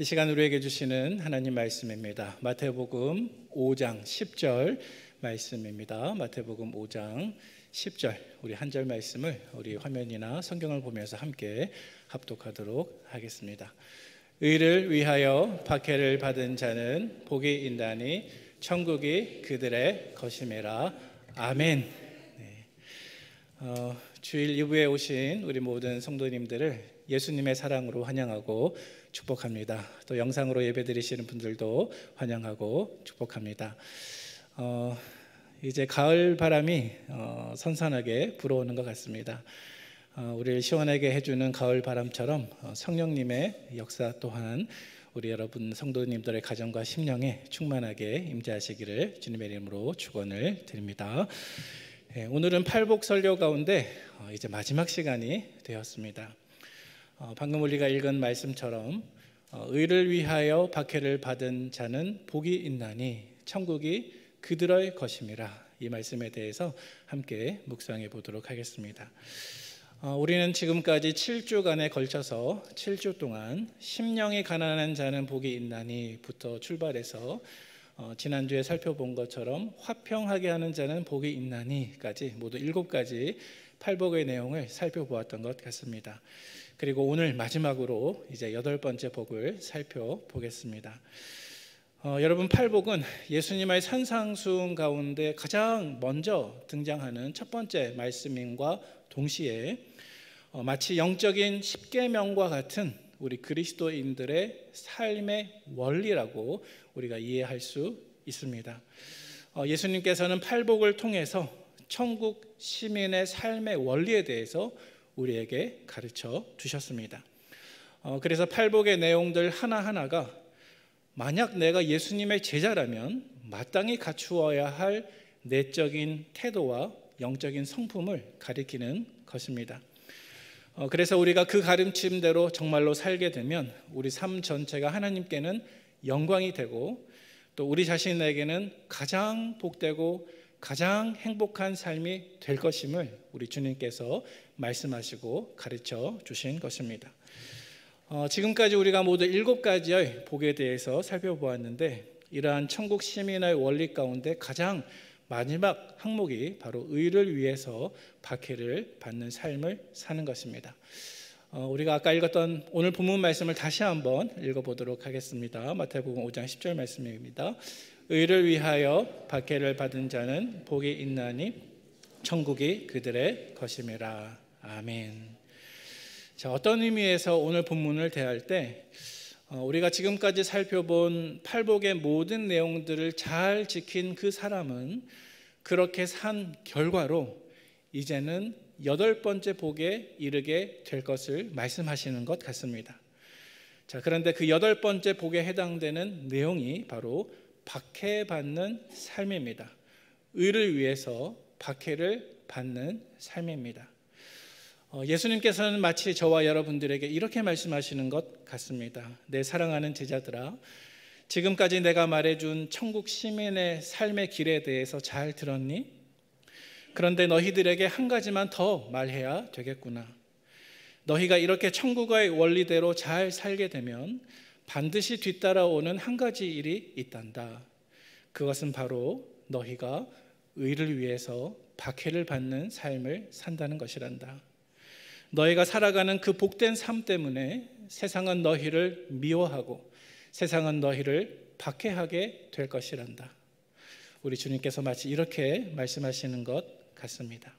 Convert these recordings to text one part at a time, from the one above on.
이 시간 우리에게 주시는 하나님 말씀입니다. 마태복음 5장 10절 말씀입니다. 마태복음 5장 10절, 우리 한 절 말씀을 우리 화면이나 성경을 보면서 함께 합독하도록 하겠습니다. 의를 위하여 박해를 받은 자는 복이 있나니 천국이 그들의 것임이라. 아멘. 주일 2부에 오신 우리 모든 성도님들을 예수님의 사랑으로 환영하고 축복합니다. 또 영상으로 예배드리시는 분들도 환영하고 축복합니다. 이제 가을 바람이 선선하게 불어오는 것 같습니다. 우리를 시원하게 해주는 가을 바람처럼 성령님의 역사 또한 우리 여러분 성도님들의 가정과 심령에 충만하게 임재하시기를 주님의 이름으로 축원을 드립니다. 오늘은 팔복 설교 가운데 이제 마지막 시간이 되었습니다. 방금 우리가 읽은 말씀처럼 의를 위하여 박해를 받은 자는 복이 있나니 천국이 그들의 것임이라, 이 말씀에 대해서 함께 묵상해 보도록 하겠습니다. 우리는 지금까지 7주간에 걸쳐서 7주 동안 심령이 가난한 자는 복이 있나니 부터 출발해서 지난주에 살펴본 것처럼 화평하게 하는 자는 복이 있나니까지 모두 7가지 팔복의 내용을 살펴보았던 것 같습니다. 그리고 오늘 마지막으로 이제 8번째 복을 살펴보겠습니다. 여러분, 팔복은 예수님의 산상수훈 가운데 가장 먼저 등장하는 첫 번째 말씀인과 동시에 마치 영적인 십계명과 같은 우리 그리스도인들의 삶의 원리라고 우리가 이해할 수 있습니다. 예수님께서는 팔복을 통해서 천국 시민의 삶의 원리에 대해서 우리에게 가르쳐 주셨습니다. 그래서 팔복의 내용들 하나하나가 만약 내가 예수님의 제자라면 마땅히 갖추어야 할 내적인 태도와 영적인 성품을 가리키는 것입니다. 그래서 우리가 그 가르침대로 정말로 살게 되면 우리 삶 전체가 하나님께는 영광이 되고 또 우리 자신에게는 가장 복되고 가장 행복한 삶이 될 것임을 우리 주님께서 말씀하시고 가르쳐 주신 것입니다. 지금까지 우리가 모두 7가지의 복에 대해서 살펴보았는데, 이러한 천국 시민의 원리 가운데 가장 마지막 항목이 바로 의를 위해서 박해를 받는 삶을 사는 것입니다. 우리가 아까 읽었던 오늘 본문 말씀을 다시 한번 읽어보도록 하겠습니다. 마태복음 5장 10절 말씀입니다. 의를 위하여 박해를 받은 자는 복이 있나니 천국이 그들의 것임이라. 아멘. 자, 어떤 의미에서 오늘 본문을 대할 때 우리가 지금까지 살펴본 팔복의 모든 내용들을 잘 지킨 그 사람은 그렇게 산 결과로 이제는 8번째 복에 이르게 될 것을 말씀하시는 것 같습니다. 자, 그런데 그 8번째 복에 해당되는 내용이 바로 박해받는 삶입니다. 의를 위해서 박해를 받는 삶입니다. 예수님께서는 마치 저와 여러분들에게 이렇게 말씀하시는 것 같습니다. 내 사랑하는 제자들아, 지금까지 내가 말해준 천국 시민의 삶의 길에 대해서 잘 들었니? 그런데 너희들에게 한 가지만 더 말해야 되겠구나. 너희가 이렇게 천국의 원리대로 잘 살게 되면 반드시 뒤따라오는 한 가지 일이 있단다. 그것은 바로 너희가 의를 위해서 박해를 받는 삶을 산다는 것이란다. 너희가 살아가는 그 복된 삶 때문에 세상은 너희를 미워하고 세상은 너희를 박해하게 될 것이란다. 우리 주님께서 마치 이렇게 말씀하시는 것 같습니다.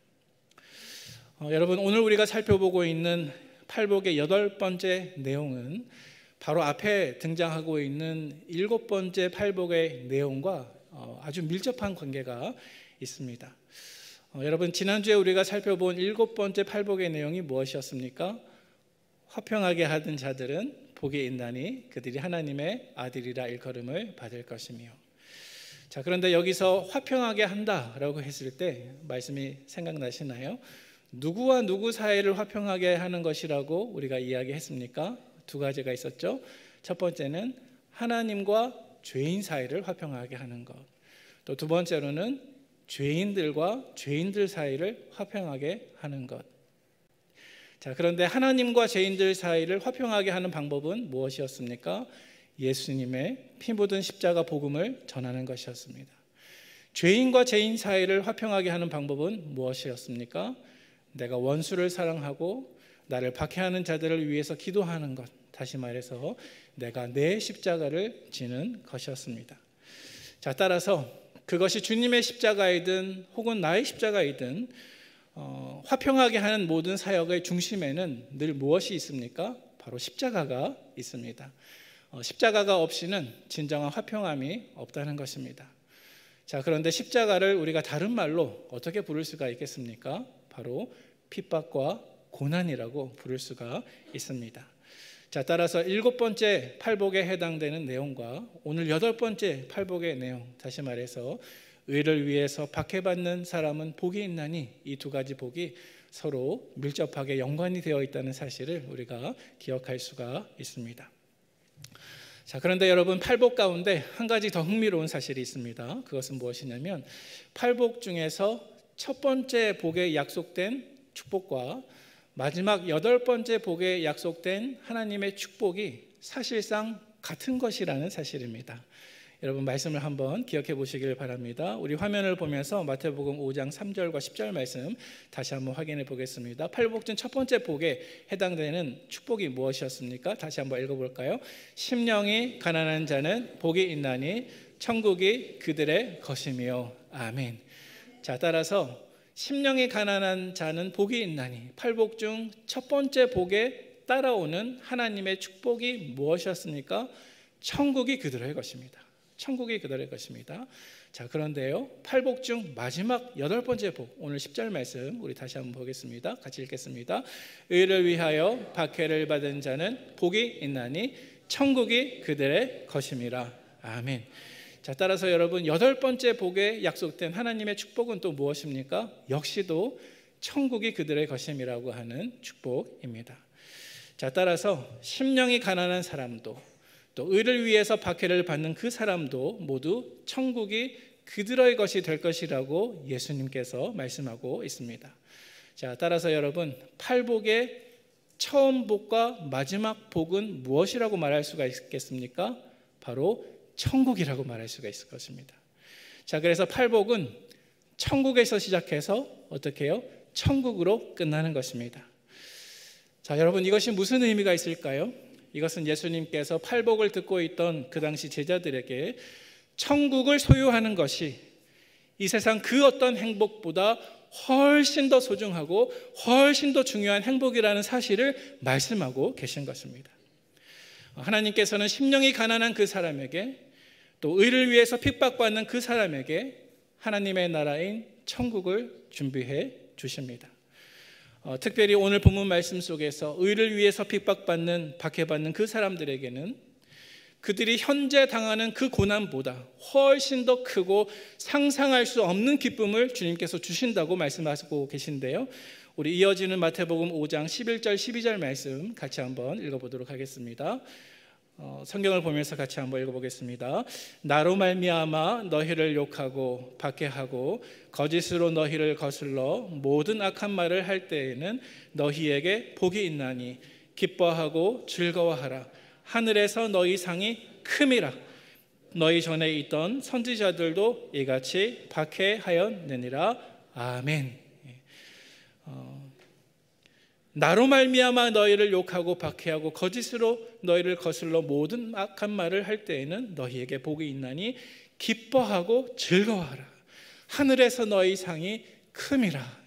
여러분, 오늘 우리가 살펴보고 있는 팔복의 8번째 내용은 바로 앞에 등장하고 있는 7번째 팔복의 내용과 아주 밀접한 관계가 있습니다. 여러분, 지난주에 우리가 살펴본 7번째 팔복의 내용이 무엇이었습니까? 화평하게 하던 자들은 복이 있나니 그들이 하나님의 아들이라 일컬음을 받을 것이며. 자, 그런데 여기서 화평하게 한다라고 했을 때 말씀이 생각나시나요? 누구와 누구 사이를 화평하게 하는 것이라고 우리가 이야기했습니까? 2가지가 있었죠. 첫 번째는 하나님과 죄인 사이를 화평하게 하는 것. 또 2번째로는 죄인들과 죄인들 사이를 화평하게 하는 것. 자, 그런데 하나님과 죄인들 사이를 화평하게 하는 방법은 무엇이었습니까? 예수님의 피 묻은 십자가 복음을 전하는 것이었습니다. 죄인과 죄인 사이를 화평하게 하는 방법은 무엇이었습니까? 내가 원수를 사랑하고 나를 박해하는 자들을 위해서 기도하는 것, 다시 말해서 내가 내 십자가를 지는 것이었습니다. 자, 따라서 그것이 주님의 십자가이든 혹은 나의 십자가이든 화평하게 하는 모든 사역의 중심에는 늘 무엇이 있습니까? 바로 십자가가 있습니다. 십자가가 없이는 진정한 화평함이 없다는 것입니다. 자, 그런데 십자가를 우리가 다른 말로 어떻게 부를 수가 있겠습니까? 바로 핍박과 고난이라고 부를 수가 있습니다. 자, 따라서 7번째 팔복에 해당되는 내용과 오늘 8번째 팔복의 내용, 다시 말해서 의를 위해서 박해받는 사람은 복이 있나니, 이 두 가지 복이 서로 밀접하게 연관이 되어 있다는 사실을 우리가 기억할 수가 있습니다. 자, 그런데 여러분, 팔복 가운데 한 가지 더 흥미로운 사실이 있습니다. 그것은 무엇이냐면 팔복 중에서 첫 번째 복에 약속된 축복과 마지막 8번째 복에 약속된 하나님의 축복이 사실상 같은 것이라는 사실입니다. 여러분, 말씀을 한번 기억해 보시길 바랍니다. 우리 화면을 보면서 마태복음 5장 3절과 10절 말씀 다시 한번 확인해 보겠습니다. 팔복 중 첫 번째 복에 해당되는 축복이 무엇이었습니까? 다시 한번 읽어볼까요? 심령이 가난한 자는 복이 있나니 천국이 그들의 것이며. 아멘. 자, 따라서 심령이 가난한 자는 복이 있나니, 팔복 중 첫 번째 복에 따라오는 하나님의 축복이 무엇이었습니까? 천국이 그들의 것입니다. 천국이 그들의 것입니다. 자, 그런데요, 팔복 중 마지막 8번째 복, 오늘 10절 말씀 우리 다시 한번 보겠습니다. 같이 읽겠습니다. 의를 위하여 박해를 받은 자는 복이 있나니 천국이 그들의 것임이라. 아멘. 자, 따라서 여러분, 8번째 복에 약속된 하나님의 축복은 또 무엇입니까? 역시도 천국이 그들의 것임이라고 하는 축복입니다. 자, 따라서 심령이 가난한 사람도 또 의를 위해서 박해를 받는 그 사람도 모두 천국이 그들의 것이 될 것이라고 예수님께서 말씀하고 있습니다. 자, 따라서 여러분, 팔복의 처음 복과 마지막 복은 무엇이라고 말할 수가 있겠습니까? 바로 천국이라고 말할 수가 있을 것입니다. 자, 그래서 팔복은 천국에서 시작해서 어떻게 해요? 천국으로 끝나는 것입니다. 자, 여러분, 이것이 무슨 의미가 있을까요? 이것은 예수님께서 팔복을 듣고 있던 그 당시 제자들에게 천국을 소유하는 것이 이 세상 그 어떤 행복보다 훨씬 더 소중하고 훨씬 더 중요한 행복이라는 사실을 말씀하고 계신 것입니다. 하나님께서는 심령이 가난한 그 사람에게, 또 의를 위해서 핍박받는 그 사람에게 하나님의 나라인 천국을 준비해 주십니다. 특별히 오늘 본문 말씀 속에서 의를 위해서 핍박받는, 박해받는 그 사람들에게는 그들이 현재 당하는 그 고난보다 훨씬 더 크고 상상할 수 없는 기쁨을 주님께서 주신다고 말씀하시고 계신데요, 우리 이어지는 마태복음 5장 11절 12절 말씀 같이 한번 읽어보도록 하겠습니다. 성경을 보면서 같이 한번 읽어보겠습니다. 나로 말미암아 너희를 욕하고 박해하고 거짓으로 너희를 거슬러 모든 악한 말을 할 때에는 너희에게 복이 있나니 기뻐하고 즐거워하라. 하늘에서 너희 상이 큼이라. 너희 전에 있던 선지자들도 이같이 박해하였느니라. 아멘. 나로 말미암아 너희를 욕하고 박해하고 거짓으로 너희를 거슬러 모든 악한 말을 할 때에는 너희에게 복이 있나니 기뻐하고 즐거워하라. 하늘에서 너희 상이 큼이라.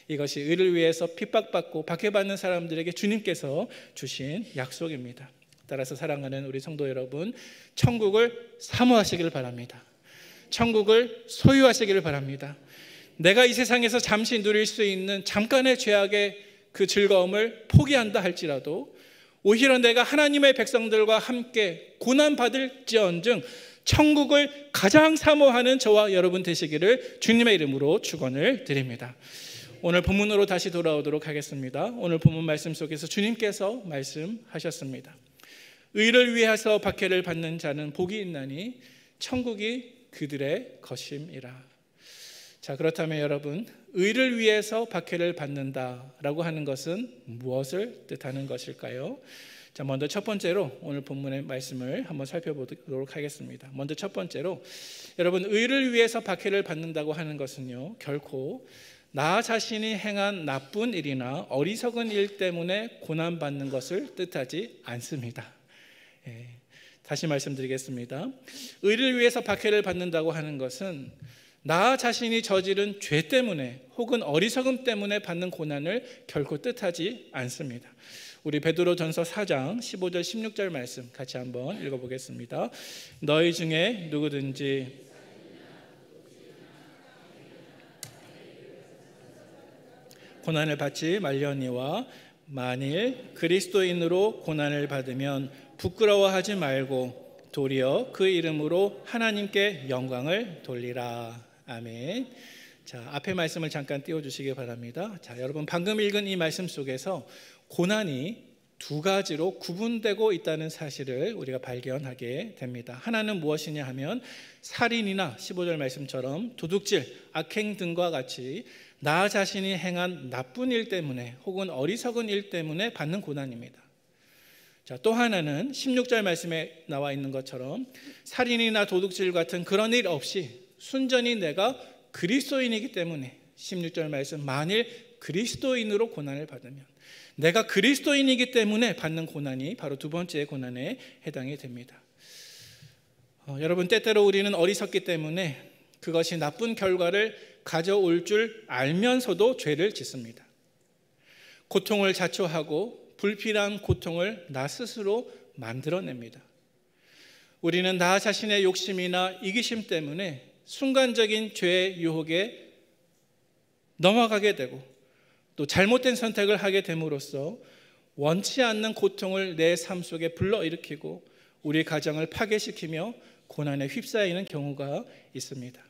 이것이 의를 위해서 핍박받고 박해받는 사람들에게 주님께서 주신 약속입니다. 따라서 사랑하는 우리 성도 여러분, 천국을 사모하시기를 바랍니다. 천국을 소유하시기를 바랍니다. 내가 이 세상에서 잠시 누릴 수 있는 잠깐의 죄악의 그 즐거움을 포기한다 할지라도 오히려 내가 하나님의 백성들과 함께 고난받을지언정 천국을 가장 사모하는 저와 여러분 되시기를 주님의 이름으로 축원을 드립니다. 오늘 본문으로 다시 돌아오도록 하겠습니다. 오늘 본문 말씀 속에서 주님께서 말씀하셨습니다. 의를 위해서 박해를 받는 자는 복이 있나니 천국이 그들의 것임이라. 자, 그렇다면 여러분, 의를 위해서 박해를 받는다라고 하는 것은 무엇을 뜻하는 것일까요? 자, 먼저 첫 번째로 오늘 본문의 말씀을 한번 살펴보도록 하겠습니다. 먼저 첫 번째로, 여러분, 의를 위해서 박해를 받는다고 하는 것은요, 결코 나 자신이 행한 나쁜 일이나 어리석은 일 때문에 고난받는 것을 뜻하지 않습니다. 다시 말씀드리겠습니다. 의를 위해서 박해를 받는다고 하는 것은 나 자신이 저지른 죄 때문에 혹은 어리석음 때문에 받는 고난을 결코 뜻하지 않습니다. 우리 베드로전서 4장 15절 16절 말씀 같이 한번 읽어보겠습니다. 너희 중에 누구든지 고난을 받지 말려니와 만일 그리스도인으로 고난을 받으면 부끄러워하지 말고 도리어 그 이름으로 하나님께 영광을 돌리라. 아멘. 자, 앞에 말씀을 잠깐 띄워주시기 바랍니다. 자, 여러분, 방금 읽은 이 말씀 속에서 고난이 두 가지로 구분되고 있다는 사실을 우리가 발견하게 됩니다. 하나는 무엇이냐 하면 살인이나 15절 말씀처럼 도둑질, 악행 등과 같이 나 자신이 행한 나쁜 일 때문에 혹은 어리석은 일 때문에 받는 고난입니다. 자, 또 하나는 16절 말씀에 나와 있는 것처럼 살인이나 도둑질 같은 그런 일 없이 순전히 내가 그리스도인이기 때문에 16절 말씀, 만일 그리스도인으로 고난을 받으면, 내가 그리스도인이기 때문에 받는 고난이 바로 두 번째 고난에 해당이 됩니다. 여러분, 때때로 우리는 어리석기 때문에 그것이 나쁜 결과를 가져올 줄 알면서도 죄를 짓습니다. 고통을 자초하고 불필요한 고통을 나 스스로 만들어냅니다. 우리는 나 자신의 욕심이나 이기심 때문에 순간적인 죄의 유혹에 넘어가게 되고 또 잘못된 선택을 하게 됨으로써 원치 않는 고통을 내 삶 속에 불러일으키고 우리 가정을 파괴시키며 고난에 휩싸이는 경우가 있습니다.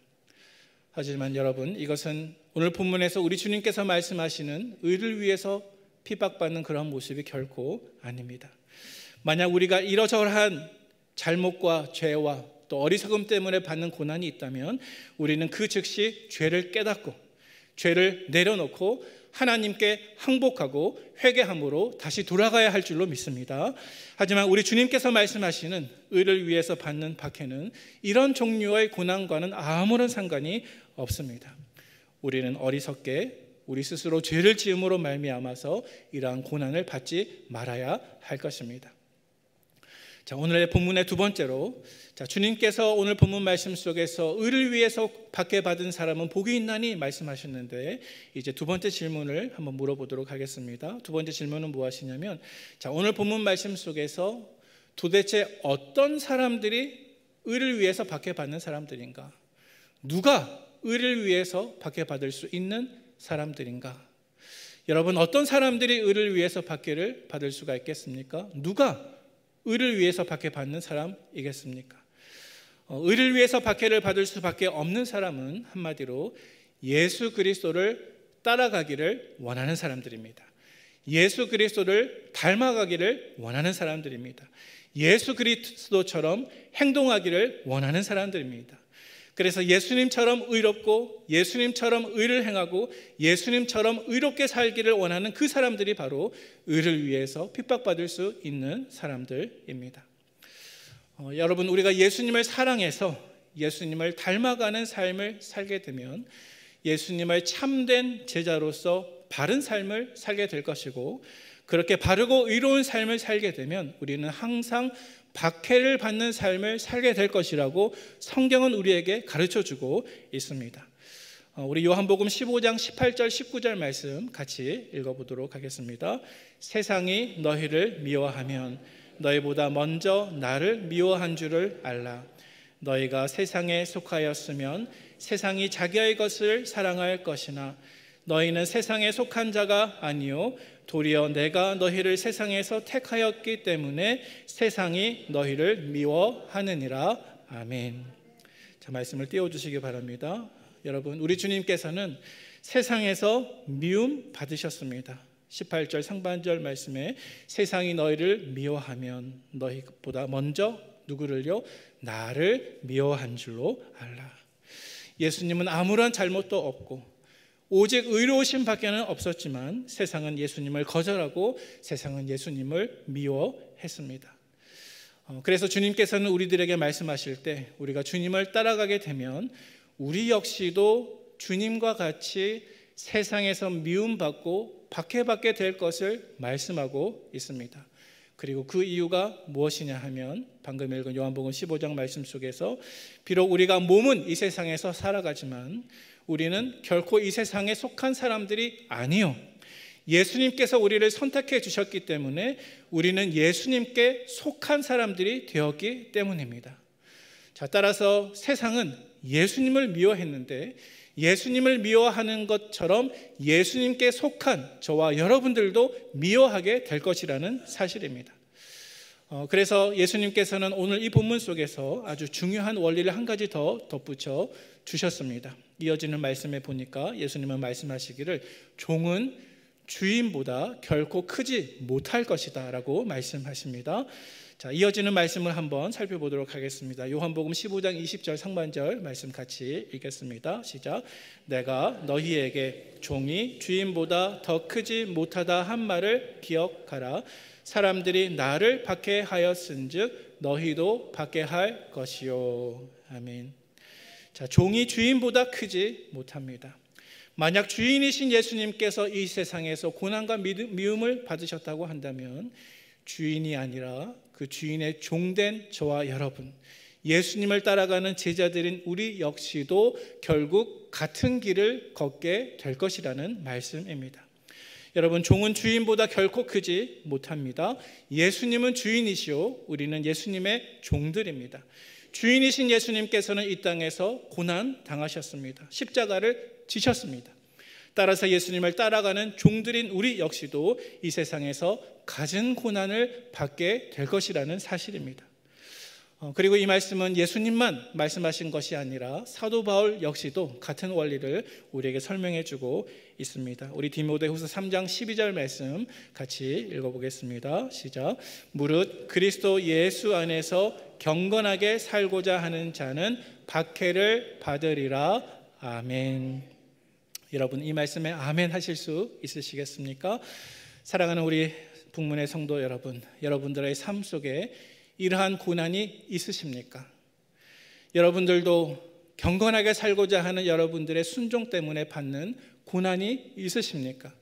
하지만 여러분, 이것은 오늘 본문에서 우리 주님께서 말씀하시는 의를 위해서 핍박받는 그런 모습이 결코 아닙니다. 만약 우리가 이러저러한 잘못과 죄와 또 어리석음 때문에 받는 고난이 있다면 우리는 그 즉시 죄를 깨닫고 죄를 내려놓고 하나님께 항복하고 회개함으로 다시 돌아가야 할 줄로 믿습니다. 하지만 우리 주님께서 말씀하시는 의를 위해서 받는 박해는 이런 종류의 고난과는 아무런 상관이 없습니다. 우리는 어리석게 우리 스스로 죄를 지음으로 말미암아서 이러한 고난을 받지 말아야 할 것입니다. 자, 오늘의 본문의 두 번째로, 자, 주님께서 오늘 본문 말씀 속에서 의를 위해서 박해받은 사람은 복이 있나니 말씀하셨는데, 이제 두 번째 질문을 한번 물어보도록 하겠습니다. 두 번째 질문은 무엇이냐면, 자, 오늘 본문 말씀 속에서 도대체 어떤 사람들이 의를 위해서 박해받는 사람들인가? 누가 의를 위해서 박해받을 수 있는 사람들인가? 여러분, 어떤 사람들이 의를 위해서 박해를 받을 수가 있겠습니까? 누가 의를 위해서 박해받는 사람이겠습니까? 의를 위해서 박해를 받을 수밖에 없는 사람은 한마디로 예수 그리스도를 따라가기를 원하는 사람들입니다. 예수 그리스도를 닮아가기를 원하는 사람들입니다. 예수 그리스도처럼 행동하기를 원하는 사람들입니다. 그래서 예수님처럼 의롭고 예수님처럼 의를 행하고 예수님처럼 의롭게 살기를 원하는 그 사람들이 바로 의를 위해서 핍박받을 수 있는 사람들입니다. 여러분, 우리가 예수님을 사랑해서 예수님을 닮아가는 삶을 살게 되면 예수님의 참된 제자로서 바른 삶을 살게 될 것이고, 그렇게 바르고 의로운 삶을 살게 되면 우리는 항상 박해를 받는 삶을 살게 될 것이라고 성경은 우리에게 가르쳐주고 있습니다. 우리 요한복음 15장 18절 19절 말씀 같이 읽어보도록 하겠습니다. 세상이 너희를 미워하면 너희보다 먼저 나를 미워한 줄을 알라. 너희가 세상에 속하였으면 세상이 자기의 것을 사랑할 것이나 너희는 세상에 속한 자가 아니요 도리어 내가 너희를 세상에서 택하였기 때문에 세상이 너희를 미워하느니라. 아멘. 자, 말씀을 띄워주시기 바랍니다. 여러분, 우리 주님께서는 세상에서 미움 받으셨습니다. 18절 상반절 말씀에 세상이 너희를 미워하면 너희보다 먼저 누구를요? 나를 미워한 줄로 알라. 예수님은 아무런 잘못도 없고 오직 의로우심 밖에는 없었지만 세상은 예수님을 거절하고 세상은 예수님을 미워했습니다. 그래서 주님께서는 우리들에게 말씀하실 때 우리가 주님을 따라가게 되면 우리 역시도 주님과 같이 세상에서 미움받고 박해받게 될 것을 말씀하고 있습니다. 그리고 그 이유가 무엇이냐 하면 방금 읽은 요한복음 15장 말씀 속에서 비록 우리가 몸은 이 세상에서 살아가지만 우리는 결코 이 세상에 속한 사람들이 아니요, 예수님께서 우리를 선택해 주셨기 때문에 우리는 예수님께 속한 사람들이 되었기 때문입니다. 자, 따라서 세상은 예수님을 미워했는데 예수님을 미워하는 것처럼 예수님께 속한 저와 여러분들도 미워하게 될 것이라는 사실입니다. 그래서 예수님께서는 오늘 이 본문 속에서 아주 중요한 원리를 한 가지 더 덧붙여 주셨습니다. 이어지는 말씀에 보니까 예수님은 말씀하시기를 종은 주인보다 결코 크지 못할 것이다 라고 말씀하십니다. 자, 이어지는 말씀을 한번 살펴보도록 하겠습니다. 요한복음 15장 20절 상반절 말씀 같이 읽겠습니다. 시작. 내가 너희에게 종이 주인보다 더 크지 못하다 한 말을 기억하라. 사람들이 나를 박해하였은즉 너희도 박해할 것이요. 아멘. 자, 종이 주인보다 크지 못합니다. 만약 주인이신 예수님께서 이 세상에서 고난과 미움을 받으셨다고 한다면 주인이 아니라 그 주인의 종된 저와 여러분, 예수님을 따라가는 제자들인 우리 역시도 결국 같은 길을 걷게 될 것이라는 말씀입니다. 여러분, 종은 주인보다 결코 크지 못합니다. 예수님은 주인이시오, 우리는 예수님의 종들입니다. 주인이신 예수님께서는 이 땅에서 고난 당하셨습니다. 십자가를 지셨습니다. 따라서 예수님을 따라가는 종들인 우리 역시도 이 세상에서 갖은 고난을 받게 될 것이라는 사실입니다. 그리고 이 말씀은 예수님만 말씀하신 것이 아니라 사도 바울 역시도 같은 원리를 우리에게 설명해 주고 있습니다. 우리 디모데후서 3장 12절 말씀 같이 읽어보겠습니다. 시작. 무릇 그리스도 예수 안에서 경건하게 살고자 하는 자는 박해를 받으리라. 아멘. 여러분, 이 말씀에 아멘 하실 수 있으시겠습니까? 사랑하는 우리 북문의 성도 여러분, 여러분들의 삶 속에 이러한 고난이 있으십니까? 여러분들도 경건하게 살고자 하는 여러분들의 순종 때문에 받는 고난이 있으십니까?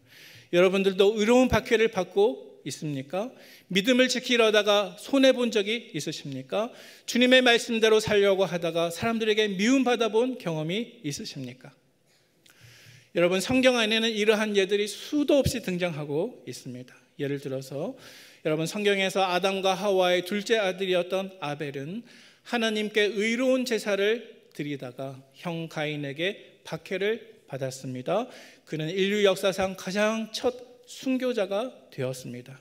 여러분들도 의로운 박해를 받고 있습니까? 믿음을 지키려다가 손해본 적이 있으십니까? 주님의 말씀대로 살려고 하다가 사람들에게 미움받아 본 경험이 있으십니까? 여러분, 성경 안에는 이러한 예들이 수도 없이 등장하고 있습니다. 예를 들어서 여러분, 성경에서 아담과 하와의 둘째 아들이었던 아벨은 하나님께 의로운 제사를 드리다가 형 가인에게 박해를 받았습니다. 그는 인류 역사상 가장 첫 순교자가 되었습니다.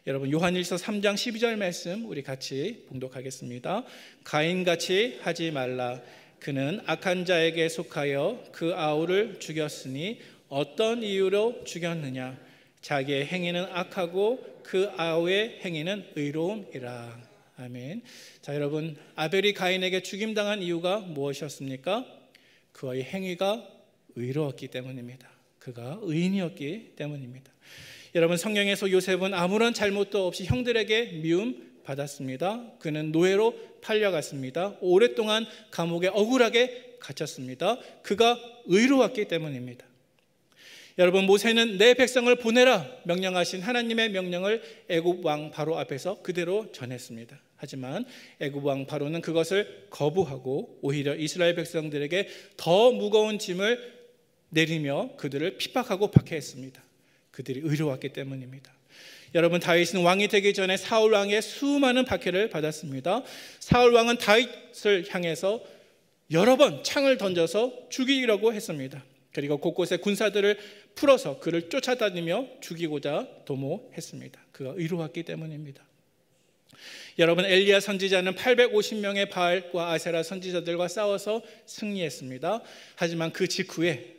여러분, 요한일서 3장 12절 말씀 우리 같이 봉독하겠습니다. 가인같이 하지 말라. 그는 악한 자에게 속하여 그 아우를 죽였으니 어떤 이유로 죽였느냐? 자기의 행위는 악하고 그 아우의 행위는 의로움이라. 아멘. 자, 여러분, 아벨이 가인에게 죽임당한 이유가 무엇이었습니까? 그의 행위가 의로웠기 때문입니다. 그가 의인이었기 때문입니다. 여러분, 성경에서 요셉은 아무런 잘못도 없이 형들에게 미움 받았습니다. 그는 노예로 팔려갔습니다. 오랫동안 감옥에 억울하게 갇혔습니다. 그가 의로웠기 때문입니다. 여러분, 모세는 내 백성을 보내라 명령하신 하나님의 명령을 애굽 왕 바로 앞에서 그대로 전했습니다. 하지만 애굽 왕 바로는 그것을 거부하고 오히려 이스라엘 백성들에게 더 무거운 짐을 내리며 그들을 핍박하고 박해했습니다. 그들이 의로웠기 때문입니다. 여러분, 다윗은 왕이 되기 전에 사울 왕의 수많은 박해를 받았습니다. 사울 왕은 다윗을 향해서 여러 번 창을 던져서 죽이려고 했습니다. 그리고 곳곳에 군사들을 풀어서 그를 쫓아다니며 죽이고자 도모했습니다. 그가 의로웠기 때문입니다. 여러분, 엘리야 선지자는 850명의 바알과 아세라 선지자들과 싸워서 승리했습니다. 하지만 그 직후에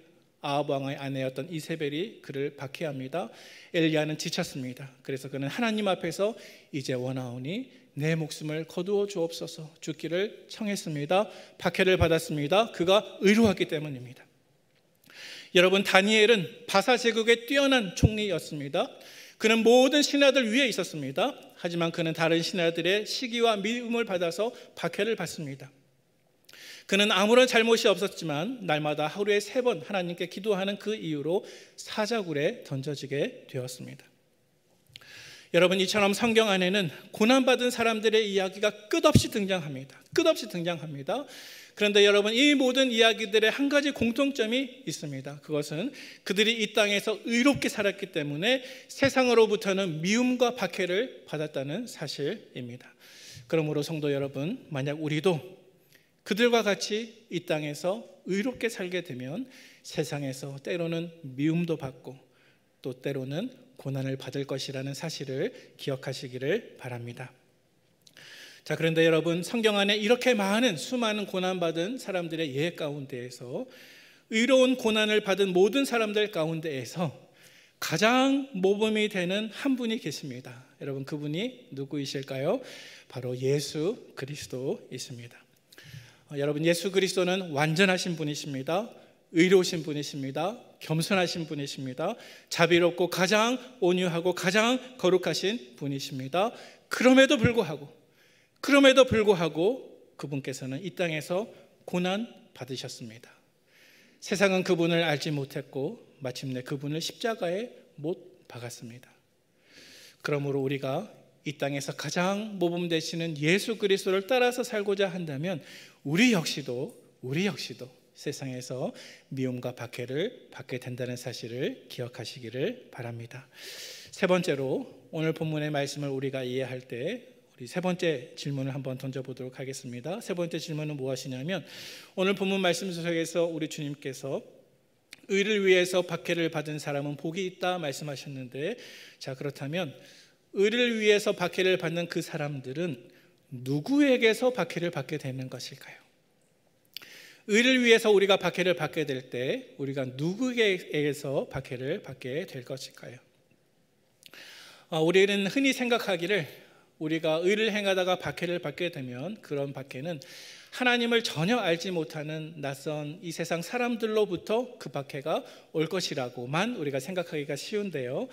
아합 왕의 아내였던 이세벨이 그를 박해합니다. 엘리야는 지쳤습니다. 그래서 그는 하나님 앞에서 이제 원하오니 내 목숨을 거두어 주옵소서 죽기를 청했습니다. 박해를 받았습니다. 그가 의로웠기 때문입니다. 여러분, 다니엘은 바사 제국의 뛰어난 총리였습니다. 그는 모든 신하들 위에 있었습니다. 하지만 그는 다른 신하들의 시기와 미움을 받아서 박해를 받습니다. 그는 아무런 잘못이 없었지만 날마다 하루에 3번 하나님께 기도하는 그 이유로 사자굴에 던져지게 되었습니다. 여러분, 이처럼 성경 안에는 고난받은 사람들의 이야기가 끝없이 등장합니다. 끝없이 등장합니다. 그런데 여러분, 이 모든 이야기들의 한 가지 공통점이 있습니다. 그것은 그들이 이 땅에서 의롭게 살았기 때문에 세상으로부터는 미움과 박해를 받았다는 사실입니다. 그러므로 성도 여러분, 만약 우리도 그들과 같이 이 땅에서 의롭게 살게 되면 세상에서 때로는 미움도 받고 또 때로는 고난을 받을 것이라는 사실을 기억하시기를 바랍니다. 자, 그런데 여러분, 성경 안에 이렇게 많은 수많은 고난받은 사람들의 예 가운데에서 의로운 고난을 받은 모든 사람들 가운데에서 가장 모범이 되는 한 분이 계십니다. 여러분, 그분이 누구이실까요? 바로 예수 그리스도이십니다. 여러분, 예수 그리스도는 완전하신 분이십니다. 의로우신 분이십니다. 겸손하신 분이십니다. 자비롭고 가장 온유하고 가장 거룩하신 분이십니다. 그럼에도 불구하고 그분께서는 이 땅에서 고난 받으셨습니다. 세상은 그분을 알지 못했고 마침내 그분을 십자가에 못 박았습니다. 그러므로 우리가 이 땅에서 가장 모범 되시는 예수 그리스도를 따라서 살고자 한다면 우리 역시도 세상에서 미움과 박해를 받게 된다는 사실을 기억하시기를 바랍니다. 세 번째로, 오늘 본문의 말씀을 우리가 이해할 때 우리 세 번째 질문을 한번 던져보도록 하겠습니다. 세 번째 질문은 무엇이냐면, 오늘 본문 말씀 속에서 우리 주님께서 의를 위해서 박해를 받은 사람은 복이 있다 말씀하셨는데, 자, 그렇다면 의를 위해서 박해를 받는 그 사람들은 누구에게서 박해를 받게 되는 것일까요? 의를 위해서 우리가 박해를 받게 될 때 우리가 누구에게서 박해를 받게 될 것일까요? 우리는 흔히 생각하기를 우리가 의를 행하다가 박해를 받게 되면 그런 박해는 하나님을 전혀 알지 못하는 낯선 이 세상 사람들로부터 그 박해가 올 것이라고만 우리가 생각하기가 쉬운데요.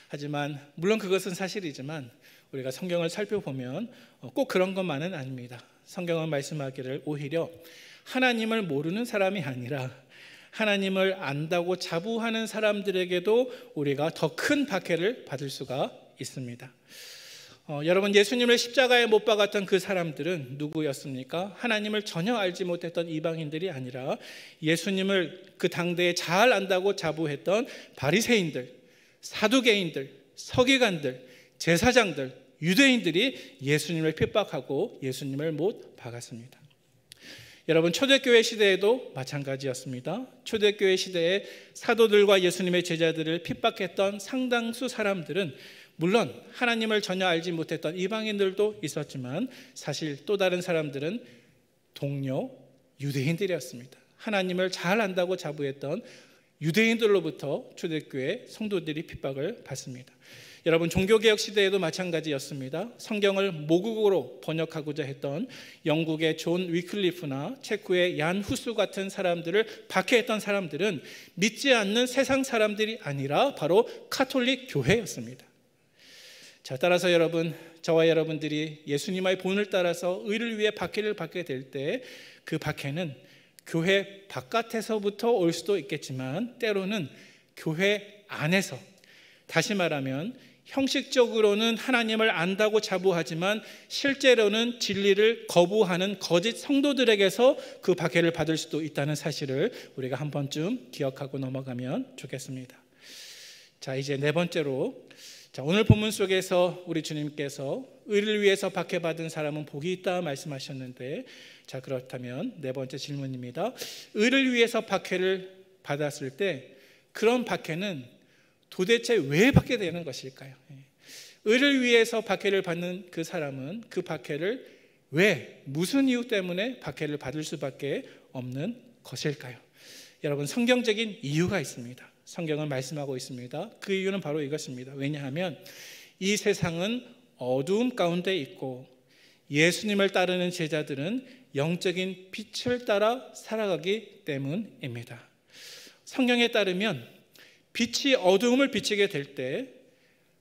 하지만 물론 그것은 사실이지만 우리가 성경을 살펴보면 꼭 그런 것만은 아닙니다. 성경은 말씀하기를 오히려 하나님을 모르는 사람이 아니라 하나님을 안다고 자부하는 사람들에게도 우리가 더 큰 박해를 받을 수가 있습니다. 여러분, 예수님을 십자가에 못 박았던 그 사람들은 누구였습니까? 하나님을 전혀 알지 못했던 이방인들이 아니라 예수님을 그 당대에 잘 안다고 자부했던 바리새인들, 사두개인들, 서기관들, 제사장들, 유대인들이 예수님을 핍박하고 예수님을 못 박았습니다. 여러분, 초대교회 시대에도 마찬가지였습니다. 초대교회 시대에 사도들과 예수님의 제자들을 핍박했던 상당수 사람들은 물론 하나님을 전혀 알지 못했던 이방인들도 있었지만 사실 또 다른 사람들은 동료 유대인들이었습니다. 하나님을 잘 안다고 자부했던 유대인들로부터 초대교회 성도들이 핍박을 받습니다. 여러분, 종교개혁 시대에도 마찬가지였습니다. 성경을 모국어로 번역하고자 했던 영국의 존 위클리프나 체코의 얀 후스 같은 사람들을 박해했던 사람들은 믿지 않는 세상 사람들이 아니라 바로 카톨릭 교회였습니다. 자, 따라서 여러분, 저와 여러분들이 예수님의 본을 따라서 의를 위해 박해를 받게 될 때 그 박해는 교회 바깥에서부터 올 수도 있겠지만 때로는 교회 안에서, 다시 말하면 형식적으로는 하나님을 안다고 자부하지만 실제로는 진리를 거부하는 거짓 성도들에게서 그 박해를 받을 수도 있다는 사실을 우리가 한 번쯤 기억하고 넘어가면 좋겠습니다. 자, 이제 네 번째로, 오늘 본문 속에서 우리 주님께서 의를 위해서 박해받은 사람은 복이 있다 말씀하셨는데, 자, 그렇다면 네 번째 질문입니다. 의를 위해서 박해를 받았을 때 그런 박해는 도대체 왜 받게 되는 것일까요? 의를 위해서 박해를 받는 그 사람은 그 박해를 왜, 무슨 이유 때문에 박해를 받을 수밖에 없는 것일까요? 여러분, 성경적인 이유가 있습니다. 성경은 말씀하고 있습니다. 그 이유는 바로 이것입니다. 왜냐하면 이 세상은 어두움 가운데 있고 예수님을 따르는 제자들은 영적인 빛을 따라 살아가기 때문입니다. 성경에 따르면 빛이 어두움을 비추게 될 때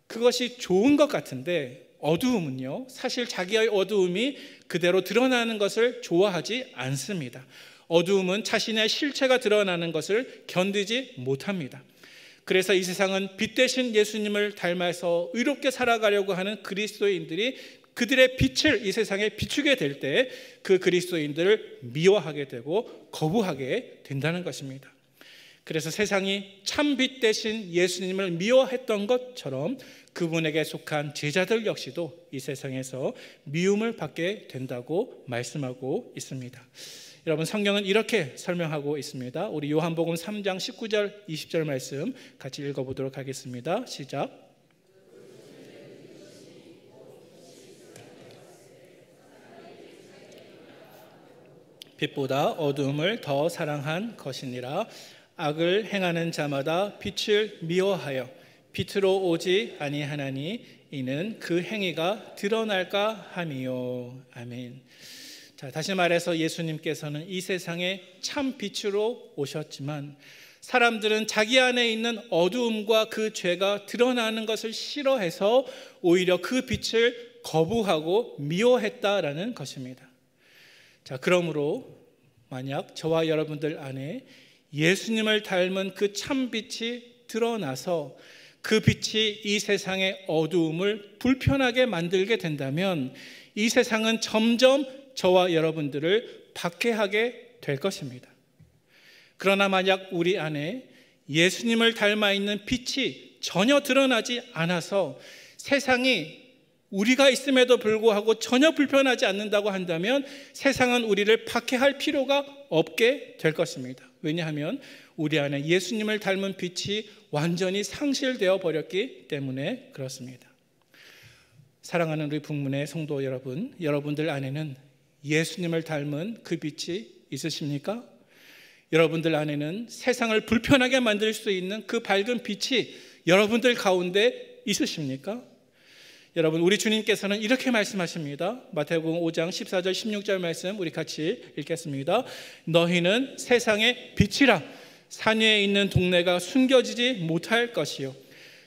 그것이 좋은 것 같은데, 어두움은요, 사실 자기의 어두움이 그대로 드러나는 것을 좋아하지 않습니다. 어두움은 자신의 실체가 드러나는 것을 견디지 못합니다. 그래서 이 세상은 빛 대신 예수님을 닮아서 의롭게 살아가려고 하는 그리스도인들이 그들의 빛을 이 세상에 비추게 될 때 그 그리스도인들을 미워하게 되고 거부하게 된다는 것입니다. 그래서 세상이 참 빛 대신 예수님을 미워했던 것처럼 그분에게 속한 제자들 역시도 이 세상에서 미움을 받게 된다고 말씀하고 있습니다. 여러분, 성경은 이렇게 설명하고 있습니다. 우리 요한복음 3장 19절 20절 말씀 같이 읽어보도록 하겠습니다. 시작. 빛보다 어두움을 더 사랑한 것이니라. 악을 행하는 자마다 빛을 미워하여 빛으로 오지 아니하나니 이는 그 행위가 드러날까 함이요. 아멘. 자, 다시 말해서 예수님께서는 이 세상에 참 빛으로 오셨지만 사람들은 자기 안에 있는 어두움과 그 죄가 드러나는 것을 싫어해서 오히려 그 빛을 거부하고 미워했다라는 것입니다. 자, 그러므로 만약 저와 여러분들 안에 예수님을 닮은 그 참빛이 드러나서 그 빛이 이 세상의 어두움을 불편하게 만들게 된다면 이 세상은 점점 저와 여러분들을 박해하게 될 것입니다. 그러나 만약 우리 안에 예수님을 닮아 있는 빛이 전혀 드러나지 않아서 세상이 우리가 있음에도 불구하고 전혀 불편하지 않는다고 한다면 세상은 우리를 박해할 필요가 없게 될 것입니다. 왜냐하면 우리 안에 예수님을 닮은 빛이 완전히 상실되어 버렸기 때문에 그렇습니다. 사랑하는 우리 북문의 성도 여러분, 여러분들 안에는 예수님을 닮은 그 빛이 있으십니까? 여러분들 안에는 세상을 불편하게 만들 수 있는 그 밝은 빛이 여러분들 가운데 있으십니까? 여러분, 우리 주님께서는 이렇게 말씀하십니다. 마태복음 5장 14절 16절 말씀 우리 같이 읽겠습니다. 너희는 세상의 빛이라. 산 위에 있는 동네가 숨겨지지 못할 것이요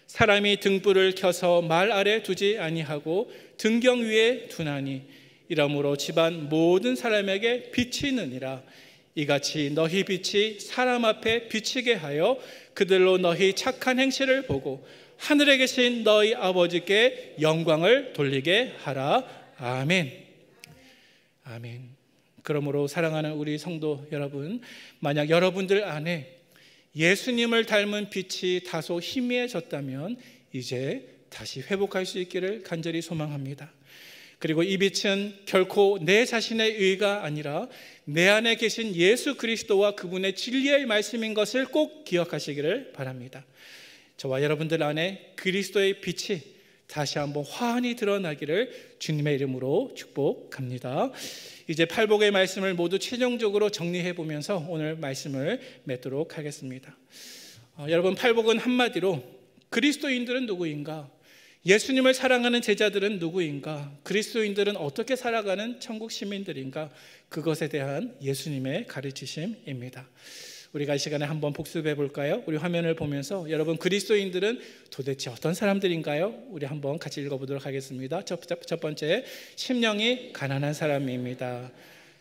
사람이 등불을 켜서 말 아래 두지 아니하고 등경 위에 두나니 이러므로 집안 모든 사람에게 비치느니라. 이같이 너희 빛이 사람 앞에 비치게 하여 그들로 너희 착한 행실을 보고 하늘에 계신 너희 아버지께 영광을 돌리게 하라. 아멘. 아멘. 그러므로 사랑하는 우리 성도 여러분, 만약 여러분들 안에 예수님을 닮은 빛이 다소 희미해졌다면 이제 다시 회복할 수 있기를 간절히 소망합니다. 그리고 이 빛은 결코 내 자신의 의가 아니라 내 안에 계신 예수 그리스도와 그분의 진리의 말씀인 것을 꼭 기억하시기를 바랍니다. 저와 여러분들 안에 그리스도의 빛이 다시 한번 환히 드러나기를 주님의 이름으로 축복합니다. 이제 팔복의 말씀을 모두 최종적으로 정리해 보면서 오늘 말씀을 맺도록 하겠습니다. 여러분, 팔복은 한마디로 그리스도인들은 누구인가? 예수님을 사랑하는 제자들은 누구인가? 그리스도인들은 어떻게 살아가는 천국 시민들인가? 그것에 대한 예수님의 가르치심입니다. 우리가 이 시간에 한번 복습해 볼까요? 우리 화면을 보면서 여러분, 그리스도인들은 도대체 어떤 사람들인가요? 우리 한번 같이 읽어보도록 하겠습니다. 첫 번째, 심령이 가난한 사람입니다.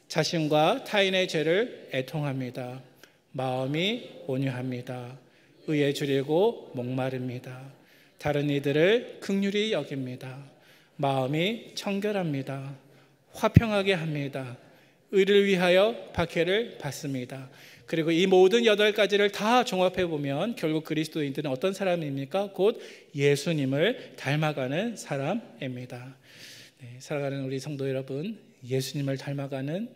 자신과 타인의 죄를 애통합니다. 마음이 온유합니다. 의에 줄이고 목마릅니다. 다른 이들을 긍휼히 여깁니다. 마음이 청결합니다. 화평하게 합니다. 의를 위하여 박해를 받습니다. 그리고 이 모든 8가지를 다 종합해 보면 결국 그리스도인들은 어떤 사람입니까? 곧 예수님을 닮아가는 사람입니다. 네, 살아가는 우리 성도 여러분, 예수님을 닮아가는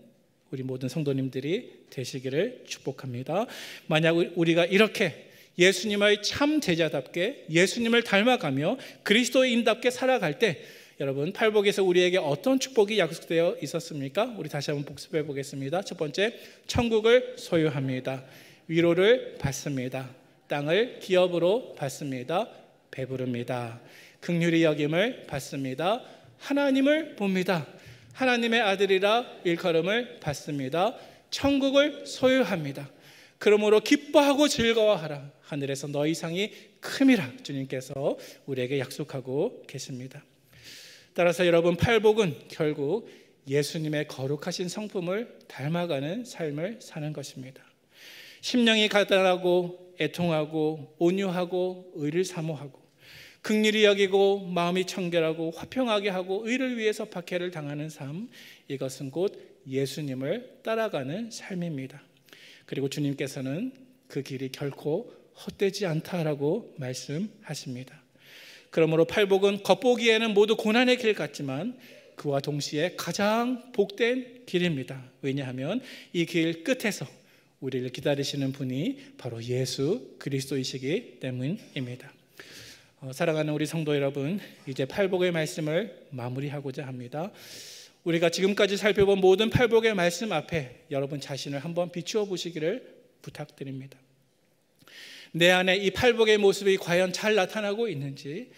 우리 모든 성도님들이 되시기를 축복합니다. 만약 우리가 이렇게 예수님의 참 제자답게 예수님을 닮아가며 그리스도인답게 살아갈 때 여러분, 팔복에서 우리에게 어떤 축복이 약속되어 있었습니까? 우리 다시 한번 복습해 보겠습니다. 첫 번째, 천국을 소유합니다. 위로를 받습니다. 땅을 기업으로 받습니다. 배부릅니다. 긍휼히 여김을 받습니다. 하나님을 봅니다. 하나님의 아들이라 일컬음을 받습니다. 천국을 소유합니다. 그러므로 기뻐하고 즐거워하라. 하늘에서 너희 상이 큼이라. 주님께서 우리에게 약속하고 계십니다. 따라서 여러분, 팔복은 결국 예수님의 거룩하신 성품을 닮아가는 삶을 사는 것입니다. 심령이 가난하고 애통하고 온유하고 의를 사모하고 긍휼히 여기고 마음이 청결하고 화평하게 하고 의를 위해서 박해를 당하는 삶, 이것은 곧 예수님을 따라가는 삶입니다. 그리고 주님께서는 그 길이 결코 헛되지 않다라고 말씀하십니다. 그러므로 팔복은 겉보기에는 모두 고난의 길 같지만 그와 동시에 가장 복된 길입니다. 왜냐하면 이 길 끝에서 우리를 기다리시는 분이 바로 예수 그리스도이시기 때문입니다. 사랑하는 우리 성도 여러분, 이제 팔복의 말씀을 마무리하고자 합니다. 우리가 지금까지 살펴본 모든 팔복의 말씀 앞에 여러분 자신을 한번 비추어 보시기를 부탁드립니다. 내 안에 이 팔복의 모습이 과연 잘 나타나고 있는지,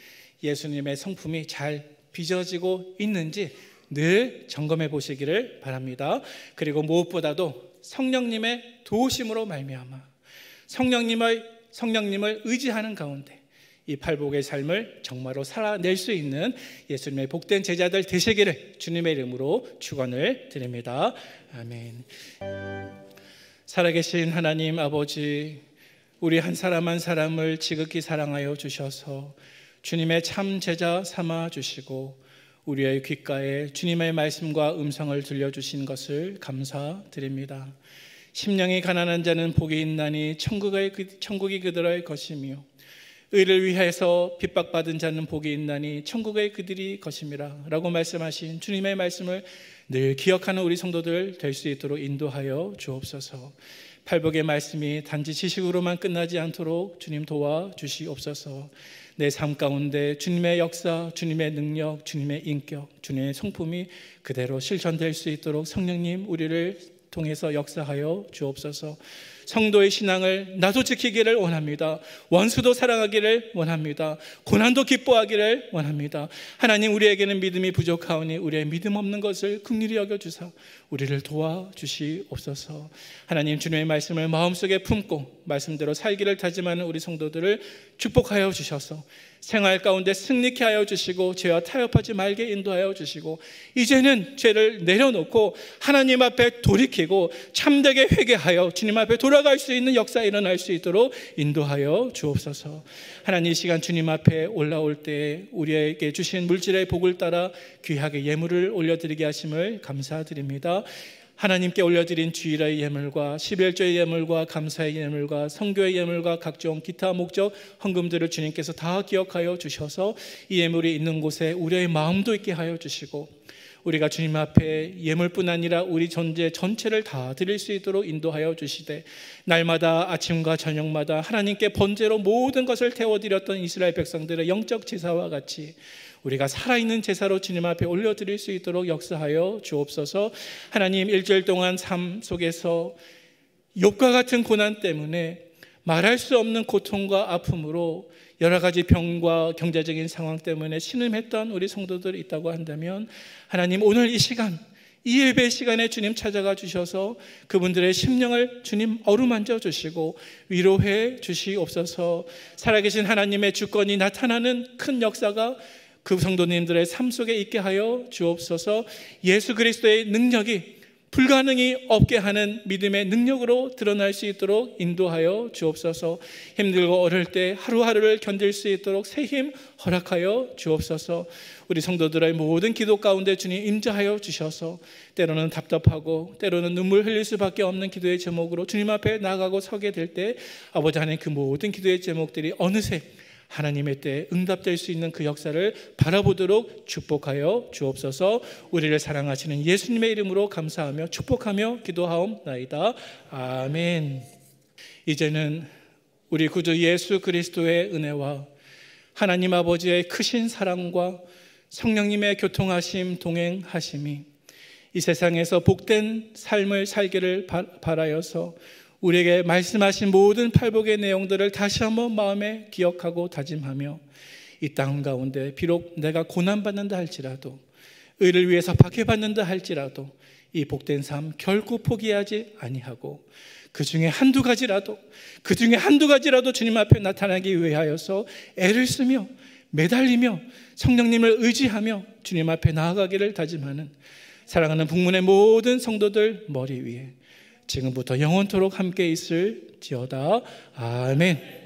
예수님의 성품이 잘 빚어지고 있는지 늘 점검해 보시기를 바랍니다. 그리고 무엇보다도 성령님의 도우심으로 말미암아 성령님을 의지하는 가운데 이 팔복의 삶을 정말로 살아낼 수 있는 예수님의 복된 제자들 되시기를 주님의 이름으로 축원을 드립니다. 아멘. 살아계신 하나님 아버지, 우리 한 사람 한 사람을 지극히 사랑하여 주셔서 주님의 참 제자 삼아 주시고 우리의 귓가에 주님의 말씀과 음성을 들려주신 것을 감사드립니다. 심령이 가난한 자는 복이 있나니 천국이 그들의 것이며 의를 위해서 핍박받은 자는 복이 있나니 천국의 그들이 것임이라 라고 말씀하신 주님의 말씀을 늘 기억하는 우리 성도들 될 수 있도록 인도하여 주옵소서. 팔복의 말씀이 단지 지식으로만 끝나지 않도록 주님 도와주시옵소서. 내 삶 가운데 주님의 역사, 주님의 능력, 주님의 인격, 주님의 성품이 그대로 실천될 수 있도록 성령님 우리를 통해서 역사하여 주옵소서. 성도의 신앙을 나도 지키기를 원합니다. 원수도 사랑하기를 원합니다. 고난도 기뻐하기를 원합니다. 하나님, 우리에게는 믿음이 부족하오니 우리의 믿음 없는 것을 긍휼히 여겨주사 우리를 도와주시옵소서. 하나님, 주님의 말씀을 마음속에 품고 말씀대로 살기를 다짐하는 우리 성도들을 축복하여 주셔서 생활 가운데 승리케 하여 주시고 죄와 타협하지 말게 인도하여 주시고 이제는 죄를 내려놓고 하나님 앞에 돌이키고 참되게 회개하여 주님 앞에 돌아갈 수 있는 역사 일어날 수 있도록 인도하여 주옵소서. 하나님, 이 시간 주님 앞에 올라올 때 우리에게 주신 물질의 복을 따라 귀하게 예물을 올려드리게 하심을 감사드립니다. 하나님께 올려드린 주일의 예물과 11조의 예물과 감사의 예물과 성교의 예물과 각종 기타 목적 헌금들을 주님께서 다 기억하여 주셔서 이 예물이 있는 곳에 우리의 마음도 있게 하여 주시고 우리가 주님 앞에 예물뿐 아니라 우리 존재 전체를 다 드릴 수 있도록 인도하여 주시되 날마다 아침과 저녁마다 하나님께 번제로 모든 것을 태워드렸던 이스라엘 백성들의 영적 제사와 같이 우리가 살아있는 제사로 주님 앞에 올려드릴 수 있도록 역사하여 주옵소서. 하나님, 일주일 동안 삶 속에서 욥과 같은 고난 때문에 말할 수 없는 고통과 아픔으로 여러 가지 병과 경제적인 상황 때문에 신음했던 우리 성도들이 있다고 한다면 하나님, 오늘 이 시간, 이 예배 시간에 주님 찾아가 주셔서 그분들의 심령을 주님 어루만져 주시고 위로해 주시옵소서. 살아계신 하나님의 주권이 나타나는 큰 역사가 그 성도님들의 삶 속에 있게 하여 주옵소서. 예수 그리스도의 능력이 불가능이 없게 하는 믿음의 능력으로 드러날 수 있도록 인도하여 주옵소서. 힘들고 어려울 때 하루하루를 견딜 수 있도록 새 힘 허락하여 주옵소서. 우리 성도들의 모든 기도 가운데 주님 임재하여 주셔서 때로는 답답하고 때로는 눈물 흘릴 수밖에 없는 기도의 제목으로 주님 앞에 나가고 서게 될 때 아버지 하나님, 그 모든 기도의 제목들이 어느새 하나님의 때에 응답될 수 있는 그 역사를 바라보도록 축복하여 주옵소서. 우리를 사랑하시는 예수님의 이름으로 감사하며 축복하며 기도하옵나이다. 아멘. 이제는 우리 구주 예수 그리스도의 은혜와 하나님 아버지의 크신 사랑과 성령님의 교통하심 동행하심이 이 세상에서 복된 삶을 살기를 바라여서 우리에게 말씀하신 모든 팔복의 내용들을 다시 한번 마음에 기억하고 다짐하며 이 땅 가운데 비록 내가 고난받는다 할지라도 의를 위해서 박해받는다 할지라도 이 복된 삶 결코 포기하지 아니하고 그 중에 한두 가지라도 주님 앞에 나타나기 위하여서 애를 쓰며 매달리며 성령님을 의지하며 주님 앞에 나아가기를 다짐하는 사랑하는 북문의 모든 성도들 머리 위에 지금부터 영원토록 함께 있을지어다. 아멘.